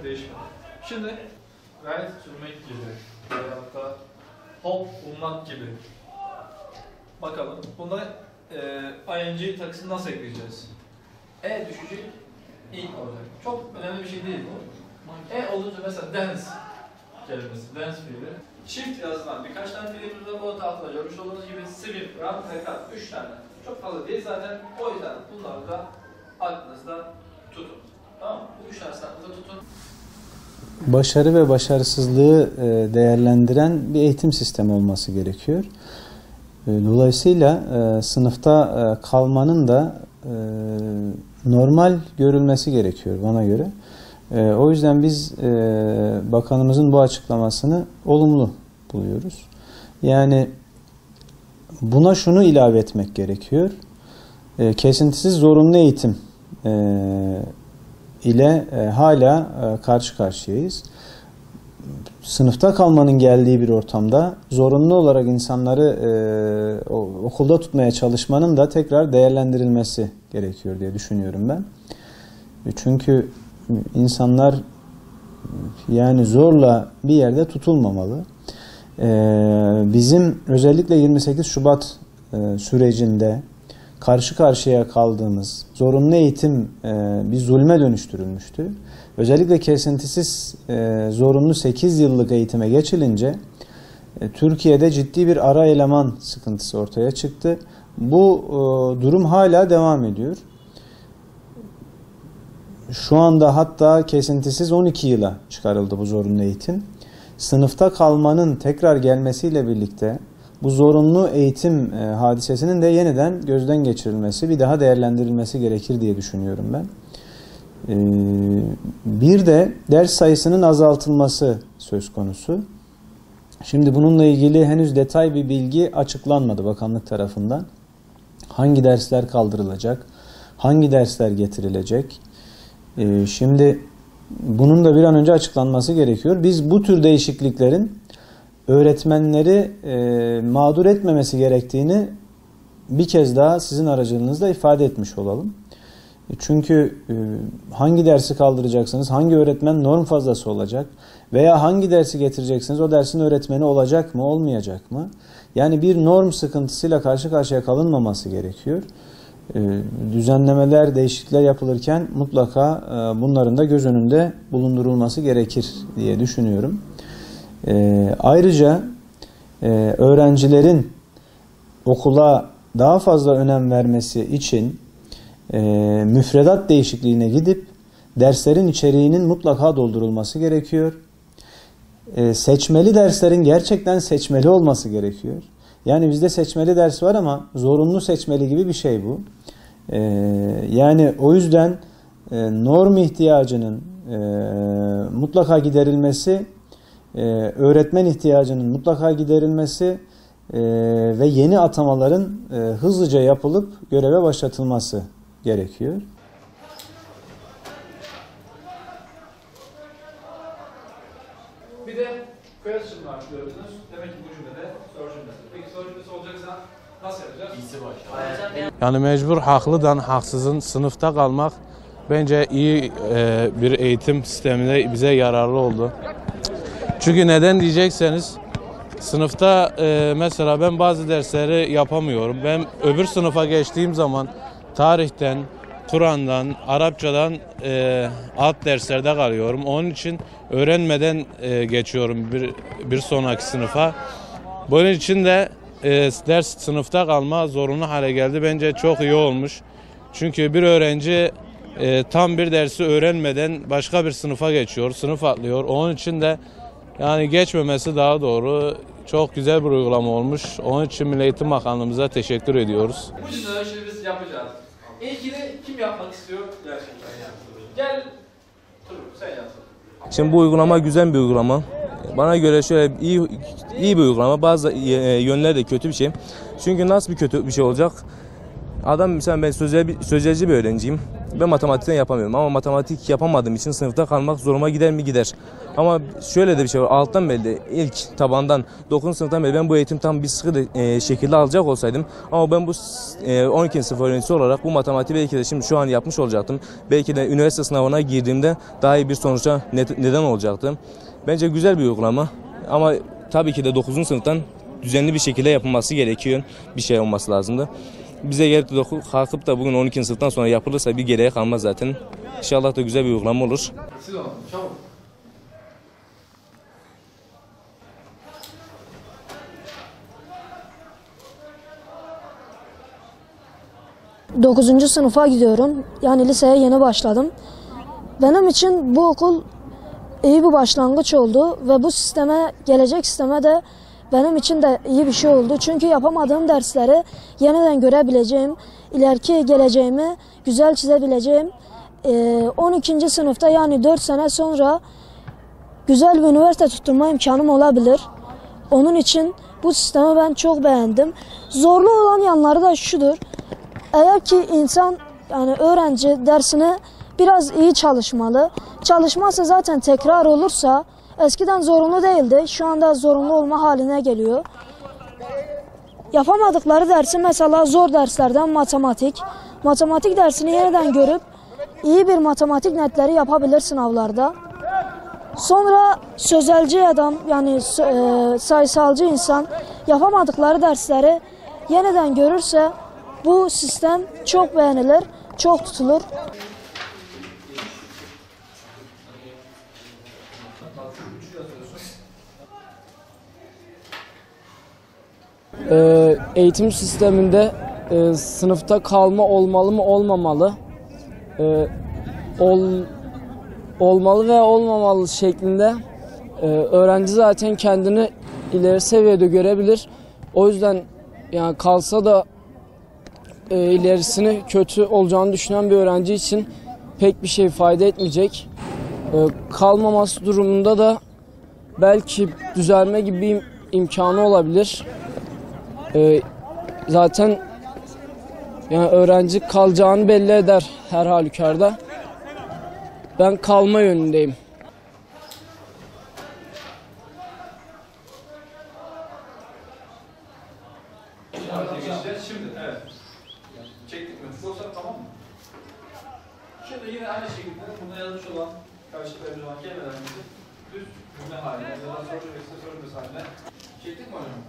bir değişim. Şimdi gayet sürmek gibi veyahut da hop bulmak gibi. Bakalım. Bunda ing takısını nasıl ekleyeceğiz? E düşecek, i olacak. Çok önemli bir şey değil bu. E olunca mesela dance kelimesi, dance fiili. Çift yazılan birkaç tane fiilimiz var. O tahtada görmüş olduğunuz gibi swim, run ve cut. 3 tane. Çok fazla değil zaten. O yüzden bunları da aklınızda tutun. Tamam mı? Bu 3 tane aklınızda tutun. Başarı ve başarısızlığı değerlendiren bir eğitim sistemi olması gerekiyor. Dolayısıyla sınıfta kalmanın da normal görülmesi gerekiyor bana göre. O yüzden biz bakanımızın bu açıklamasını olumlu buluyoruz. Yani buna şunu ilave etmek gerekiyor. Kesintisiz zorunlu eğitim ile hala karşı karşıyayız. Sınıfta kalmanın geldiği bir ortamda zorunlu olarak insanları okulda tutmaya çalışmanın da tekrar değerlendirilmesi gerekiyor diye düşünüyorum ben. Çünkü insanlar yani zorla bir yerde tutulmamalı. Bizim özellikle 28 Şubat sürecinde karşı karşıya kaldığımız zorunlu eğitim bir zulme dönüştürülmüştü. Özellikle kesintisiz zorunlu 8 yıllık eğitime geçilince Türkiye'de ciddi bir ara eleman sıkıntısı ortaya çıktı. Bu durum hala devam ediyor. Şu anda hatta kesintisiz 12 yıla çıkarıldı bu zorunlu eğitim. Sınıfta kalmanın tekrar gelmesiyle birlikte bu zorunlu eğitim hadisesinin de yeniden gözden geçirilmesi, bir daha değerlendirilmesi gerekir diye düşünüyorum ben. Bir de ders sayısının azaltılması söz konusu. Şimdi bununla ilgili henüz detay bir bilgi açıklanmadı bakanlık tarafından. Hangi dersler kaldırılacak, hangi dersler getirilecek? Şimdi bunun da bir an önce açıklanması gerekiyor. Biz bu tür değişikliklerin öğretmenleri mağdur etmemesi gerektiğini bir kez daha sizin aracılığınızla ifade etmiş olalım. Çünkü hangi dersi kaldıracaksınız, hangi öğretmen norm fazlası olacak veya hangi dersi getireceksiniz, o dersin öğretmeni olacak mı, olmayacak mı? Yani bir norm sıkıntısıyla karşı karşıya kalınmaması gerekiyor. Düzenlemeler, değişiklikler yapılırken mutlaka bunların da göz önünde bulundurulması gerekir diye düşünüyorum. Ayrıca öğrencilerin okula daha fazla önem vermesi için müfredat değişikliğine gidip derslerin içeriğinin mutlaka doldurulması gerekiyor. Seçmeli derslerin gerçekten seçmeli olması gerekiyor. Yani bizde seçmeli ders var ama zorunlu seçmeli gibi bir şey bu. Yani o yüzden norm ihtiyacının mutlaka giderilmesi, öğretmen ihtiyacının mutlaka giderilmesi ve yeni atamaların hızlıca yapılıp göreve başlatılması gerekiyor. Bir de question var gördünüz. Demek ki bu cümlede soru cümlesi. Peki soru cümlesi olacaksa nasıl yapacağız? Yani mecbur haklıdan haksızın sınıfta kalmak bence iyi bir eğitim sistemine bize yararlı oldu. Çünkü neden diyecekseniz sınıfta mesela ben bazı dersleri yapamıyorum. Ben öbür sınıfa geçtiğim zaman tarihten, Kur'an'dan, Arapçadan alt derslerde kalıyorum. Onun için öğrenmeden geçiyorum bir sonraki sınıfa. Bunun için de ders sınıfta kalma zorunlu hale geldi. Bence çok iyi olmuş. Çünkü bir öğrenci tam bir dersi öğrenmeden başka bir sınıfa geçiyor, sınıf atlıyor. Onun için de yani geçmemesi daha doğru. Çok güzel bir uygulama olmuş. Onun için Milli Eğitim Bakanlığımıza teşekkür ediyoruz. Bu cümleleri şimdi biz yapacağız. İlkini kim yapmak istiyor? Gerçekten gel. Dur sen yapsın. Şimdi bu uygulama güzel bir uygulama. Bana göre şöyle iyi bir uygulama. Bazı yönleri de kötü bir şey. Çünkü nasıl bir kötü bir şey olacak? Adam mesela ben sözelci bir öğrenciyim. Ben matematikten yapamıyorum ama matematik yapamadığım için sınıfta kalmak zoruma gider mi? Gider. Ama şöyle de bir şey var. Alttan beri ilk tabandan 9. sınıftan beri ben bu eğitim tam bir sıkı şekilde alacak olsaydım ama ben bu 12. sınıf öğrencisi olarak bu matematiği belki de şimdi şu an yapmış olacaktım. Belki de üniversite sınavına girdiğimde daha iyi bir sonuca neden olacaktım. Bence güzel bir uygulama ama tabii ki de 9. sınıftan düzenli bir şekilde yapılması gerekiyor. Bir şey olması lazımdı. Bize gelip kalkıp da bugün 12. sınıftan sonra yapılırsa bir geriye kalmaz zaten. İnşallah da güzel bir uygulama olur. Siz olun, çabuk. Dokuzuncu sınıfa gidiyorum. Yani liseye yeni başladım. Benim için bu okul iyi bir başlangıç oldu ve bu gelecek sisteme de benim için de iyi bir şey oldu. Çünkü yapamadığım dersleri yeniden görebileceğim, ileriki geleceğimi güzel çizebileceğim. 12. sınıfta yani 4 sene sonra güzel bir üniversite tutturma imkanım olabilir. Onun için bu sistemi ben çok beğendim. Zorlu olan yanları da şudur. Eğer ki insan yani öğrenci dersine biraz iyi çalışmalı. Çalışmazsa zaten tekrar olursa eskiden zorunlu değildi. Şu anda zorunlu olma haline geliyor. Yapamadıkları dersi mesela zor derslerden matematik. Matematik dersini yeniden görüp iyi bir matematik netleri yapabilir sınavlarda. Sonra sözelci adam yani sayısalcı insan yapamadıkları dersleri yeniden görürse bu sistem çok beğenilir, çok tutulur. Eğitim sisteminde sınıfta kalma olmalı mı olmamalı? Olmalı ve olmamalı şeklinde öğrenci zaten kendini ileri seviyede görebilir. O yüzden yani kalsa da ilerisini kötü olacağını düşünen bir öğrenci için pek bir şey fayda etmeyecek. Kalmaması durumunda da belki düzelme gibi bir imkanı olabilir. Zaten yani öğrenci kalacağını belli eder her halükarda. Ben kalma yönündeyim. Şimdi evet. Çektik mi? Yoksa tamam mı? Şimdi yine aynı şekilde burada yazmış olan karşılıklı yazmış olan kelimelerimizi düz cümle haline ya da soru ve soru haline çektik mi hocam?